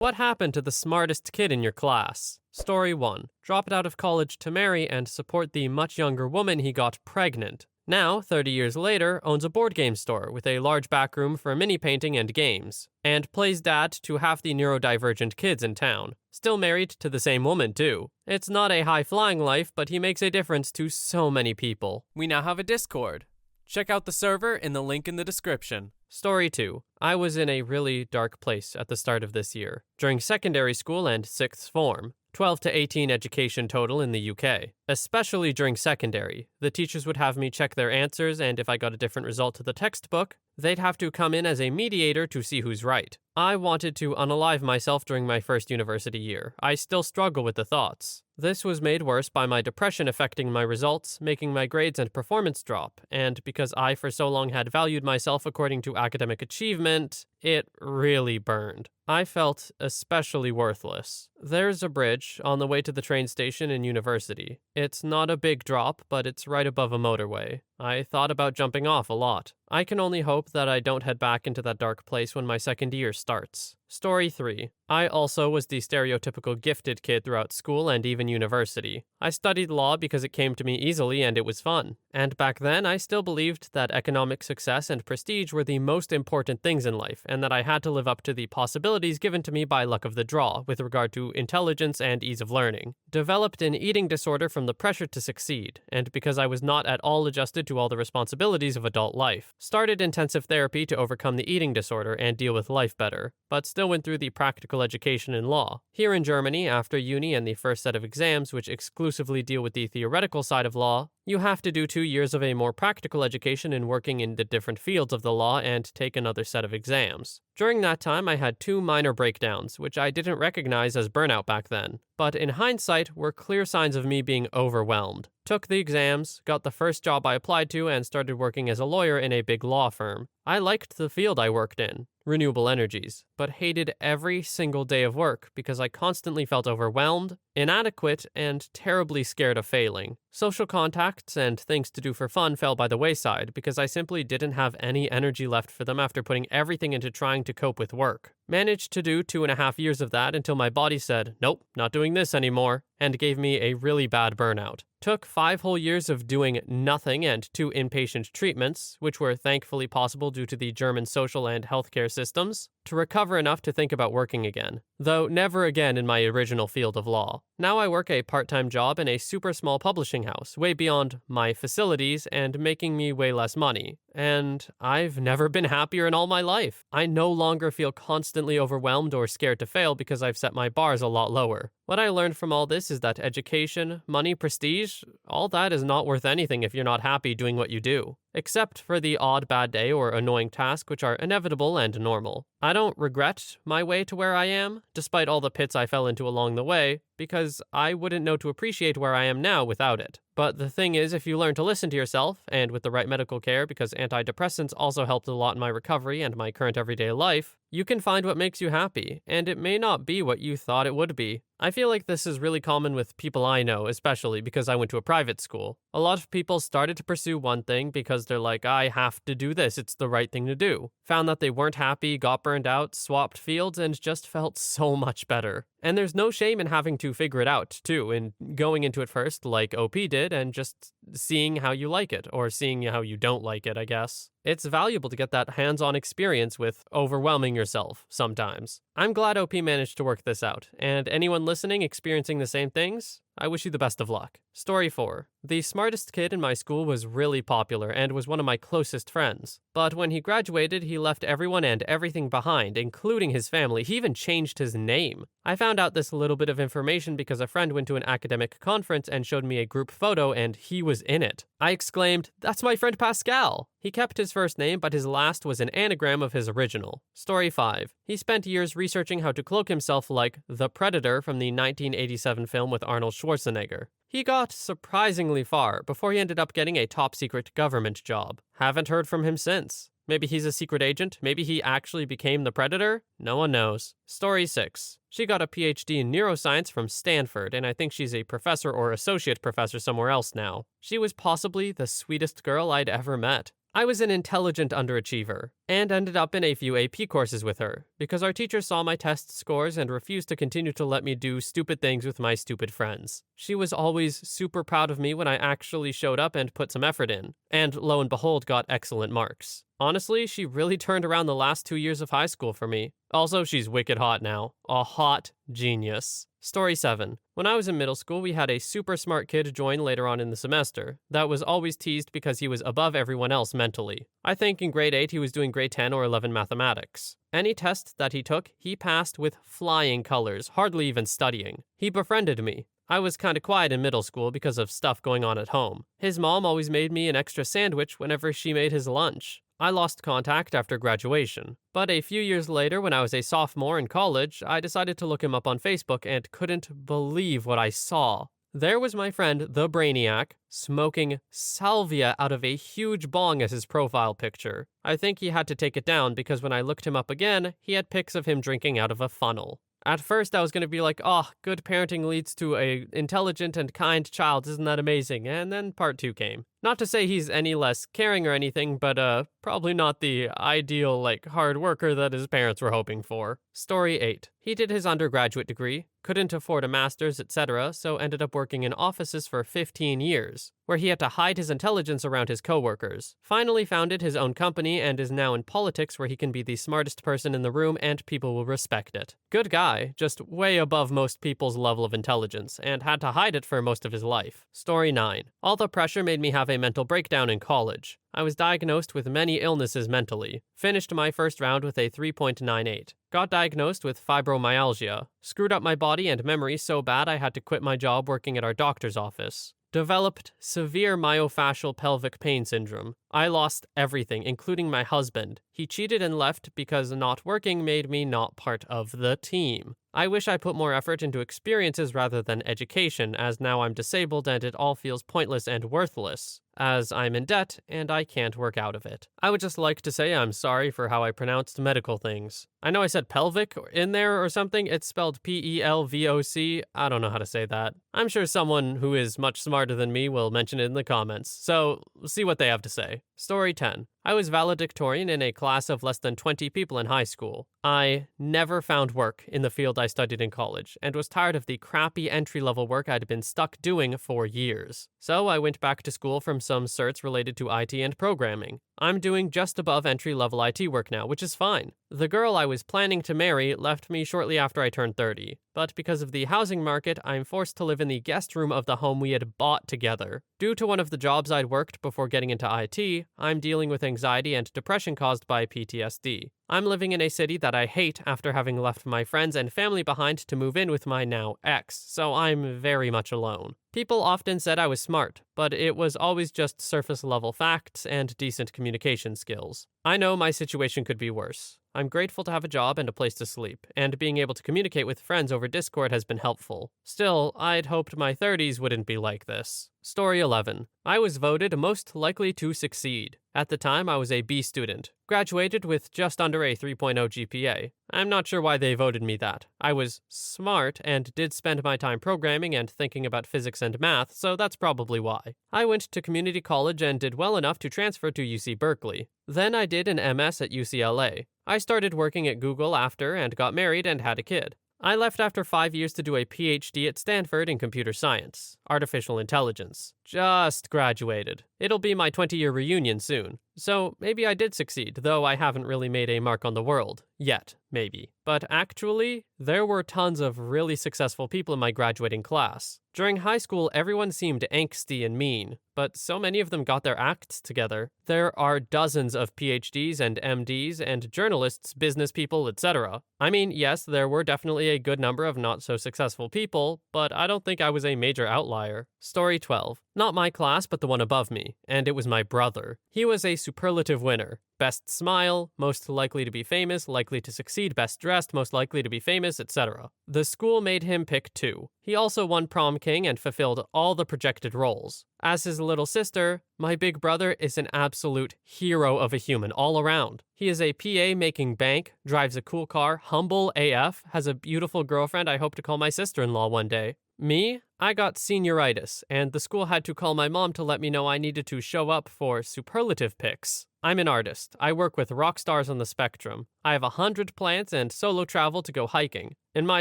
What happened to the smartest kid in your class? Story 1. Dropped out of college to marry and support the much younger woman he got pregnant. Now, 30 years later, owns a board game store with a large back room for mini painting and games, and plays dad to half the neurodivergent kids in town. Still married to the same woman, too. It's not a high-flying life, but he makes a difference to so many people. We now have a Discord. Check out the server in the link in the description. Story 2. I was in a really dark place at the start of this year, during secondary school and 6th form. 12 to 18 education total in the UK. Especially during secondary, the teachers would have me check their answers, and if I got a different result to the textbook, they'd have to come in as a mediator to see who's right. I wanted to unalive myself during my first university year. I still struggle with the thoughts. This was made worse by my depression affecting my results, making my grades and performance drop, and because I for so long had valued myself according to academic achievement, it really burned. I felt especially worthless. There's a bridge on the way to the train station in university. It's not a big drop, but it's right above a motorway. I thought about jumping off a lot. I can only hope that I don't head back into that dark place when my second year starts. Story 3. I also was the stereotypical gifted kid throughout school and even university. I studied law because it came to me easily and it was fun. And back then, I still believed that economic success and prestige were the most important things in life, and that I had to live up to the possibilities given to me by luck of the draw with regard to intelligence and ease of learning. Developed an eating disorder from the pressure to succeed, and because I was not at all adjusted to all the responsibilities of adult life. Started intensive therapy to overcome the eating disorder and deal with life better, but still went through the practical education in law. Here in Germany, after uni and the first set of exams which exclusively deal with the theoretical side of law, you have to do 2 years of a more practical education in working in the different fields of the law and take another set of exams. During that time, I had 2 minor breakdowns, which I didn't recognize as burnout back then, but in hindsight were clear signs of me being overwhelmed. Took the exams, got the first job I applied to, and started working as a lawyer in a big law firm. I liked the field I worked in, renewable energies, but hated every single day of work because I constantly felt overwhelmed, inadequate, and terribly scared of failing. Social contacts and things to do for fun fell by the wayside because I simply didn't have any energy left for them after putting everything into trying to cope with work. Managed to do 2.5 years of that until my body said, nope, not doing this anymore, and gave me a really bad burnout. Took 5 whole years of doing nothing and 2 inpatient treatments, which were thankfully possible due to the German social and healthcare systems, to recover enough to think about working again, though never again in my original field of law. Now I work a part-time job in a super small publishing house, way beyond my facilities and making me way less money. And I've never been happier in all my life. I no longer feel constantly overwhelmed or scared to fail because I've set my bars a lot lower. What I learned from all this is that education, money, prestige, all that is not worth anything if you're not happy doing what you do. Except for the odd bad day or annoying task which are inevitable and normal. I don't regret my way to where I am, despite all the pits I fell into along the way, because I wouldn't know to appreciate where I am now without it. But the thing is, if you learn to listen to yourself, and with the right medical care, because antidepressants also helped a lot in my recovery and my current everyday life, you can find what makes you happy, and it may not be what you thought it would be. I feel like this is really common with people I know, especially because I went to a private school. A lot of people started to pursue one thing because they're like, I have to do this, it's the right thing to do. Found that they weren't happy, got burned out, swapped fields, and just felt so much better. And there's no shame in having to figure it out, too, in going into it first, like OP did, and just seeing how you like it, or seeing how you don't like it, I guess. It's valuable to get that hands-on experience with overwhelming yourself sometimes. I'm glad OP managed to work this out, and anyone listening experiencing the same things, I wish you the best of luck. Story 4. The smartest kid in my school was really popular and was one of my closest friends. But when he graduated, he left everyone and everything behind, including his family. He even changed his name. I found out this little bit of information because a friend went to an academic conference and showed me a group photo and he was in it. I exclaimed, "That's my friend Pascal!" He kept his first name, but his last was an anagram of his original. Story 5. He spent years researching how to cloak himself like the Predator from the 1987 film with Arnold Schwarzenegger. He got surprisingly far before he ended up getting a top-secret government job. Haven't heard from him since. Maybe he's a secret agent? Maybe he actually became the Predator? No one knows. Story 6. She got a PhD in neuroscience from Stanford, and I think she's a professor or associate professor somewhere else now. She was possibly the sweetest girl I'd ever met. I was an intelligent underachiever and ended up in a few AP courses with her because our teacher saw my test scores and refused to continue to let me do stupid things with my stupid friends. She was always super proud of me when I actually showed up and put some effort in, and lo and behold got excellent marks. Honestly, she really turned around the last 2 years of high school for me. Also, she's wicked hot now. A hot genius. Story 7. When I was in middle school, we had a super smart kid join later on in the semester that was always teased because he was above everyone else mentally. I think in grade 8 he was doing grade 10 or 11 mathematics. Any test that he took, he passed with flying colors, hardly even studying. He befriended me. I was kinda quiet in middle school because of stuff going on at home. His mom always made me an extra sandwich whenever she made his lunch. I lost contact after graduation, but a few years later when I was a sophomore in college, I decided to look him up on Facebook and couldn't believe what I saw. There was my friend, the Brainiac, smoking salvia out of a huge bong as his profile picture. I think he had to take it down because when I looked him up again, he had pics of him drinking out of a funnel. At first, I was going to be like, oh, good parenting leads to a intelligent and kind child. Isn't that amazing? And then part 2 came. Not to say he's any less caring or anything, but probably not the ideal, hard worker that his parents were hoping for. Story 8. He did his undergraduate degree, couldn't afford a master's, etc., so ended up working in offices for 15 years, where he had to hide his intelligence around his coworkers. Finally founded his own company and is now in politics where he can be the smartest person in the room and people will respect it. Good guy, just way above most people's level of intelligence, and had to hide it for most of his life. Story 9. All the pressure made me have a mental breakdown in college. I was diagnosed with many illnesses mentally. Finished my first round with a 3.98. Got diagnosed with fibromyalgia. Screwed up my body and memory so bad I had to quit my job working at our doctor's office. Developed severe myofascial pelvic pain syndrome. I lost everything, including my husband. He cheated and left because not working made me not part of the team. I wish I put more effort into experiences rather than education, as now I'm disabled and it all feels pointless and worthless, as I'm in debt and I can't work out of it. I would just like to say I'm sorry for how I pronounced medical things. I know I said pelvic in there or something. It's spelled Pelvoc. I don't know how to say that. I'm sure someone who is much smarter than me will mention it in the comments, so see what they have to say. Story 10. I was valedictorian in a class of less than 20 people in high school. I never found work in the field I studied in college and was tired of the crappy entry-level work I'd been stuck doing for years. So I went back to school from some certs related to IT and programming. I'm doing just above entry-level IT work now, which is fine. The girl I was planning to marry left me shortly after I turned 30, but because of the housing market, I'm forced to live in the guest room of the home we had bought together. Due to one of the jobs I'd worked before getting into IT, I'm dealing with anxiety and depression caused by PTSD. I'm living in a city that I hate after having left my friends and family behind to move in with my now ex, so I'm very much alone. People often said I was smart, but it was always just surface-level facts and decent communication skills. I know my situation could be worse. I'm grateful to have a job and a place to sleep, and being able to communicate with friends over Discord has been helpful. Still, I'd hoped my 30s wouldn't be like this. Story 11. I was voted most likely to succeed. At the time, I was a B student. Graduated with just under a 3.0 GPA. I'm not sure why they voted me that. I was smart and did spend my time programming and thinking about physics and math, so that's probably why. I went to community college and did well enough to transfer to UC Berkeley. Then I did an MS at UCLA. I started working at Google after and got married and had a kid. I left after 5 years to do a PhD at Stanford in computer science, artificial intelligence. Just graduated. It'll be my 20-year reunion soon. So maybe I did succeed, though I haven't really made a mark on the world. Yet, maybe. But actually, there were tons of really successful people in my graduating class. During high school, everyone seemed angsty and mean, but so many of them got their acts together. There are dozens of PhDs and MDs and journalists, business people, etc. I mean, yes, there were definitely a good number of not-so-successful people, but I don't think I was a major outlier. Story 12. Not my class, but the one above me, and it was my brother. He was a superlative winner. Best smile, most likely to be famous, likely to succeed, best dressed, most likely to be famous, etc. The school made him pick 2. He also won prom king and fulfilled all the projected roles. As his little sister, my big brother is an absolute hero of a human all around. He is a PA making bank, drives a cool car, humble AF, has a beautiful girlfriend I hope to call my sister-in-law one day. Me? I got senioritis, and the school had to call my mom to let me know I needed to show up for superlative pics. I'm an artist. I work with rock stars on the spectrum. I have 100 plants and solo travel to go hiking. In my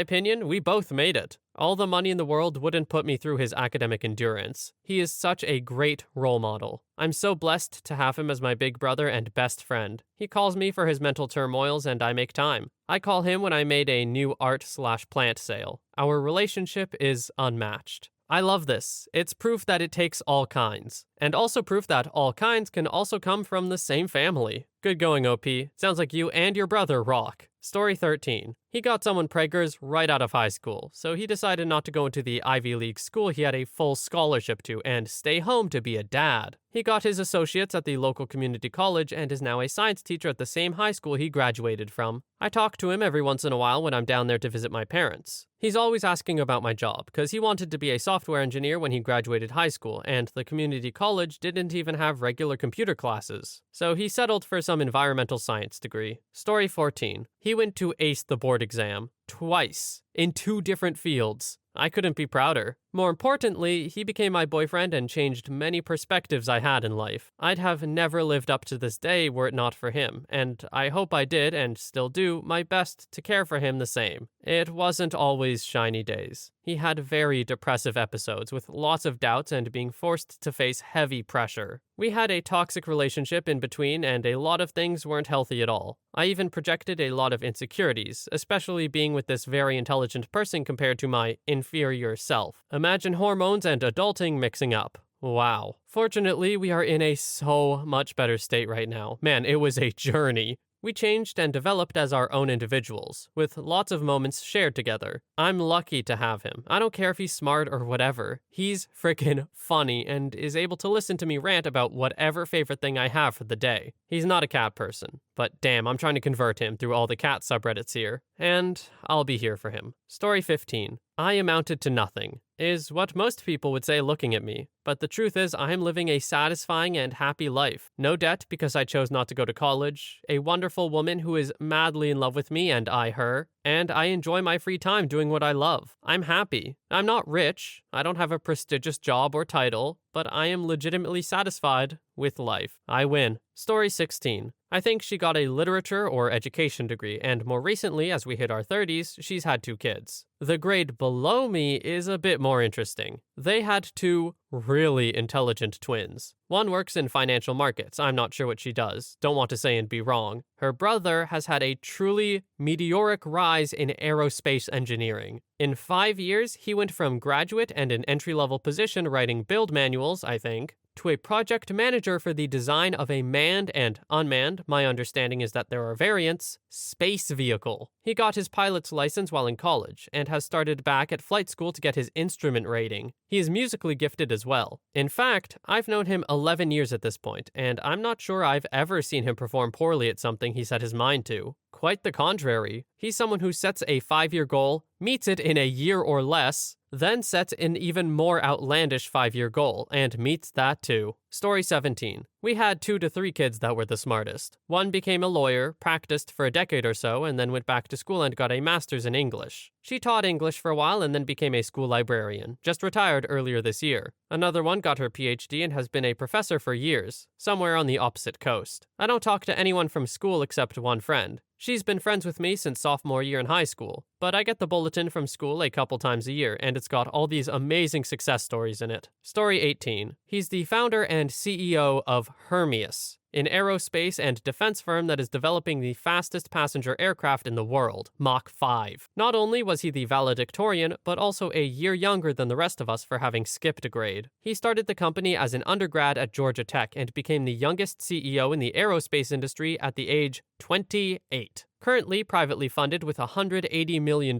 opinion, we both made it. All the money in the world wouldn't put me through his academic endurance. He is such a great role model. I'm so blessed to have him as my big brother and best friend. He calls me for his mental turmoils and I make time. I call him when I made a new art/plant sale. Our relationship is unmatched. I love this. It's proof that it takes all kinds. And also proof that all kinds can also come from the same family. Good going, OP. Sounds like you and your brother rock. Story 13. He got someone preggers right out of high school, so he decided not to go into the Ivy League school he had a full scholarship to and stay home to be a dad. He got his associates at the local community college and is now a science teacher at the same high school he graduated from. I talk to him every once in a while when I'm down there to visit my parents. He's always asking about my job, because he wanted to be a software engineer when he graduated high school, and the community college didn't even have regular computer classes. So he settled for some environmental science degree. Story 14. He went to ace the board exam. Twice. In 2 different fields. I couldn't be prouder. More importantly, he became my boyfriend and changed many perspectives I had in life. I'd have never lived up to this day were it not for him, and I hope I did, and still do, my best to care for him the same. It wasn't always shiny days. He had very depressive episodes with lots of doubts and being forced to face heavy pressure. We had a toxic relationship in between, and a lot of things weren't healthy at all. I even projected a lot of insecurities, especially being with this very intelligent person compared to my inferior self. Imagine hormones and adulting mixing up. Wow. Fortunately, we are in a so much better state right now. Man, it was a journey. We changed and developed as our own individuals, with lots of moments shared together. I'm lucky to have him. I don't care if he's smart or whatever. He's frickin' funny and is able to listen to me rant about whatever favorite thing I have for the day. He's not a cat person, but damn, I'm trying to convert him through all the cat subreddits here. And I'll be here for him. Story 15. I amounted to nothing, is what most people would say looking at me. But the truth is, I am living a satisfying and happy life. No debt because I chose not to go to college, a wonderful woman who is madly in love with me and I her, and I enjoy my free time doing what I love. I'm happy. I'm not rich. I don't have a prestigious job or title, but I am legitimately satisfied with life. I win. Story 16. I think she got a literature or education degree, and more recently, as we hit our 30s, she's had 2 kids. The grade below me is a bit more interesting. They had 2 really intelligent twins. One works in financial markets. I'm not sure what she does. Don't want to say and be wrong. Her brother has had a truly meteoric rise in aerospace engineering. In 5 years, he went from graduate and an entry-level position writing build manuals, I think, to a project manager for the design of a manned and unmanned, my understanding is that there are variants, space vehicle. He got his pilot's license while in college and has started back at flight school to get his instrument rating. He is musically gifted as well. In fact, I've known him 11 years at this point, and I'm not sure I've ever seen him perform poorly at something he set his mind to. Quite the contrary. He's someone who sets a 5-year goal, meets it in a year or less, then sets an even more outlandish 5-year goal, and meets that too. Story 17. We had 2 to 3 kids that were the smartest. One became a lawyer, practiced for a decade or so, and then went back to school and got a master's in English. She taught English for a while and then became a school librarian, just retired earlier this year. Another one got her PhD and has been a professor for years, somewhere on the opposite coast. I don't talk to anyone from school except one friend. She's been friends with me since sophomore year in high school, but I get the bulletin from school a couple times a year, and it's got all these amazing success stories in it. Story 18. He's the founder and CEO of Hermeus, an aerospace and defense firm that is developing the fastest passenger aircraft in the world, Mach 5. Not only was he the valedictorian, but also a year younger than the rest of us for having skipped a grade. He started the company as an undergrad at Georgia Tech and became the youngest CEO in the aerospace industry at the age 28. Currently privately funded with $180 million,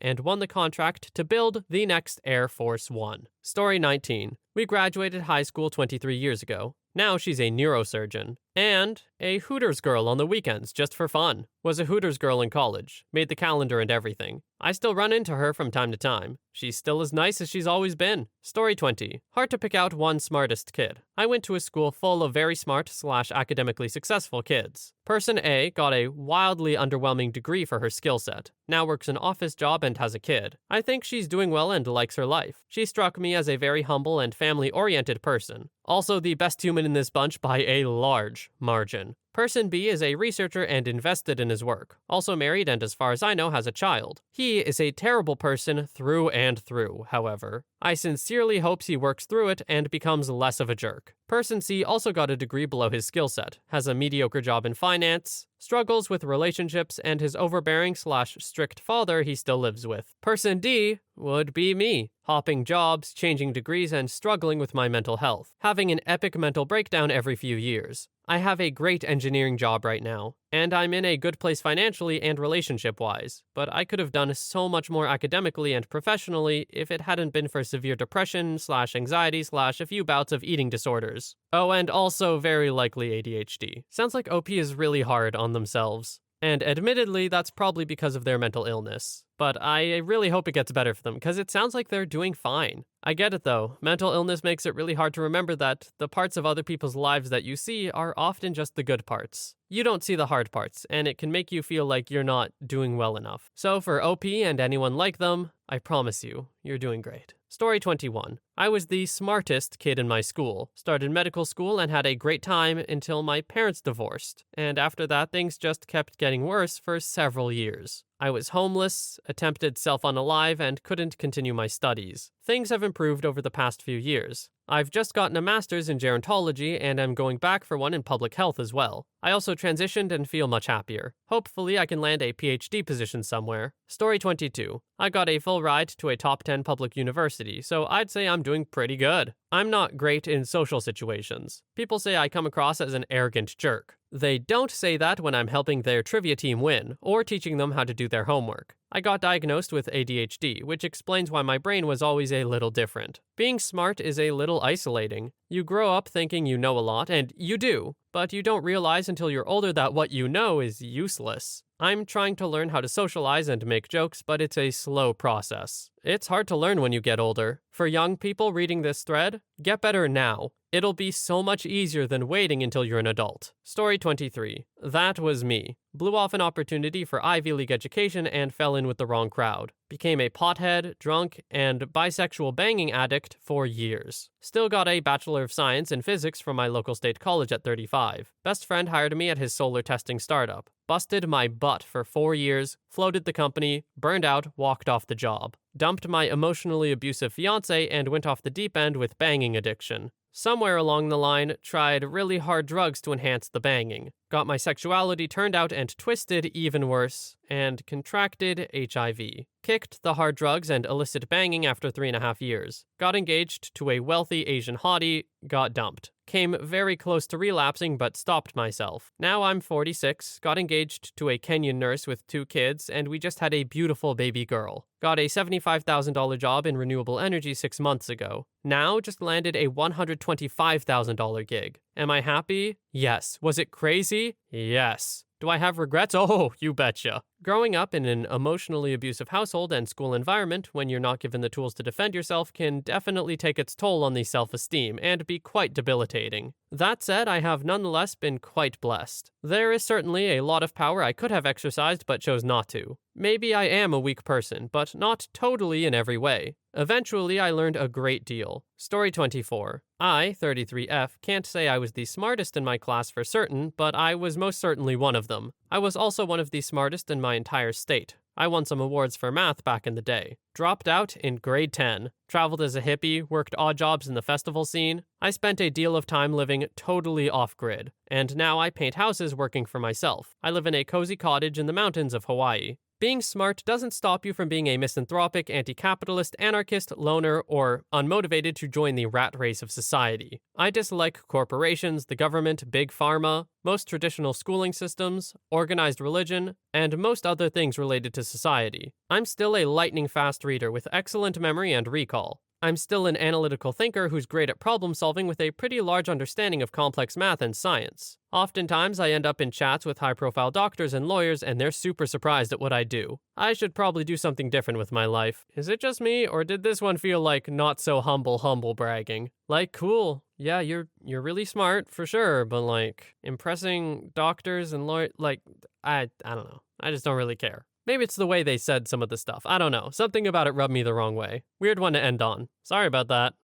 and won the contract to build the next Air Force One. Story 19. We graduated high school 23 years ago. Now she's a neurosurgeon. And a Hooters girl on the weekends just for fun. Was a Hooters girl in college. Made the calendar and everything. I still run into her from time to time. She's still as nice as she's always been. Story 20. Hard to pick out one smartest kid. I went to a school full of very smart / academically successful kids. Person A got a wildly underwhelming degree for her skill set. Now works an office job and has a kid. I think she's doing well and likes her life. She struck me as a very humble and family-oriented person. Also the best human in this bunch by a large margin. Person B is a researcher and invested in his work. Also married and as far as I know has a child. He is a terrible person through and through, however. I sincerely hopes he works through it and becomes less of a jerk. Person C also got a degree below his skill set, has a mediocre job in finance, struggles with relationships, and his overbearing / strict father he still lives with. Person D would be me, hopping jobs, changing degrees, and struggling with my mental health, having an epic mental breakdown every few years. I have a great engineering job right now, and I'm in a good place financially and relationship-wise, but I could have done so much more academically and professionally if it hadn't been for severe depression / anxiety / a few bouts of eating disorders. Oh, and also very likely ADHD. Sounds like OP is really hard on themselves. And admittedly, that's probably because of their mental illness. But I really hope it gets better for them, because it sounds like they're doing fine. I get it though. Mental illness makes it really hard to remember that the parts of other people's lives that you see are often just the good parts. You don't see the hard parts, and it can make you feel like you're not doing well enough. So for OP and anyone like them, I promise you, you're doing great. Story 21. I was the smartest kid in my school, started medical school and had a great time until my parents divorced, and after that things just kept getting worse for several years. I was homeless, attempted self-unalive, and couldn't continue my studies. Things have improved over the past few years. I've just gotten a master's in gerontology and am going back for one in public health as well. I also transitioned and feel much happier. Hopefully I can land a PhD position somewhere. Story 22. I got a full ride to a top 10 public university, so I'd say I'm doing pretty good. I'm not great in social situations. People say I come across as an arrogant jerk. They don't say that when I'm helping their trivia team win, or teaching them how to do their homework. I got diagnosed with ADHD, which explains why my brain was always a little different. Being smart is a little isolating. You grow up thinking you know a lot, and you do, but you don't realize until you're older that what you know is useless. I'm trying to learn how to socialize and make jokes, but it's a slow process. It's hard to learn when you get older. For young people reading this thread, get better now. It'll be so much easier than waiting until you're an adult. Story 23. That was me. Blew off an opportunity for Ivy League education and fell in with the wrong crowd. Became a pothead, drunk, and bisexual banging addict for years. Still got a Bachelor of Science in Physics from my local state college at 35. Best friend hired me at his solar testing startup. Busted my butt for 4 years, floated the company, burned out, walked off the job. Dumped my emotionally abusive fiance and went off the deep end with banging addiction. Somewhere along the line, tried really hard drugs to enhance the banging. Got my sexuality turned out and twisted even worse, and contracted HIV. Kicked the hard drugs and illicit banging after 3.5 years. Got engaged to a wealthy Asian hottie, got dumped. Came very close to relapsing but stopped myself. Now I'm 46, got engaged to a Kenyan nurse with 2 kids, and we just had a beautiful baby girl. Got a $75,000 job in renewable energy 6 months ago. Now just landed a $125,000 gig. Am I happy? Yes. Was it crazy? Yes. Do I have regrets? Oh, you betcha. Growing up in an emotionally abusive household and school environment when you're not given the tools to defend yourself can definitely take its toll on the self-esteem and be quite debilitating. That said, I have nonetheless been quite blessed. There is certainly a lot of power I could have exercised but chose not to. Maybe I am a weak person, but not totally in every way. Eventually, I learned a great deal. Story 24. I, 33F, can't say I was the smartest in my class for certain, but I was most certainly one of them. I was also one of the smartest in my entire state. I won some awards for math back in the day. Dropped out in grade 10. Traveled as a hippie, worked odd jobs in the festival scene. I spent a deal of time living totally off-grid. And now I paint houses working for myself. I live in a cozy cottage in the mountains of Hawaii. Being smart doesn't stop you from being a misanthropic, anti-capitalist, anarchist, loner, or unmotivated to join the rat race of society. I dislike corporations, the government, big pharma, most traditional schooling systems, organized religion, and most other things related to society. I'm still a lightning-fast reader with excellent memory and recall. I'm still an analytical thinker who's great at problem solving with a pretty large understanding of complex math and science. Oftentimes, I end up in chats with high profile doctors and lawyers, and they're super surprised at what I do. I should probably do something different with my life. Is it just me, or did this one feel like not so humble bragging? Like, cool. Yeah, you're really smart for sure, but like impressing doctors and lawyers, like I don't know. I just don't really care. Maybe it's the way they said some of the stuff. I don't know. Something about it rubbed me the wrong way. Weird one to end on. Sorry about that.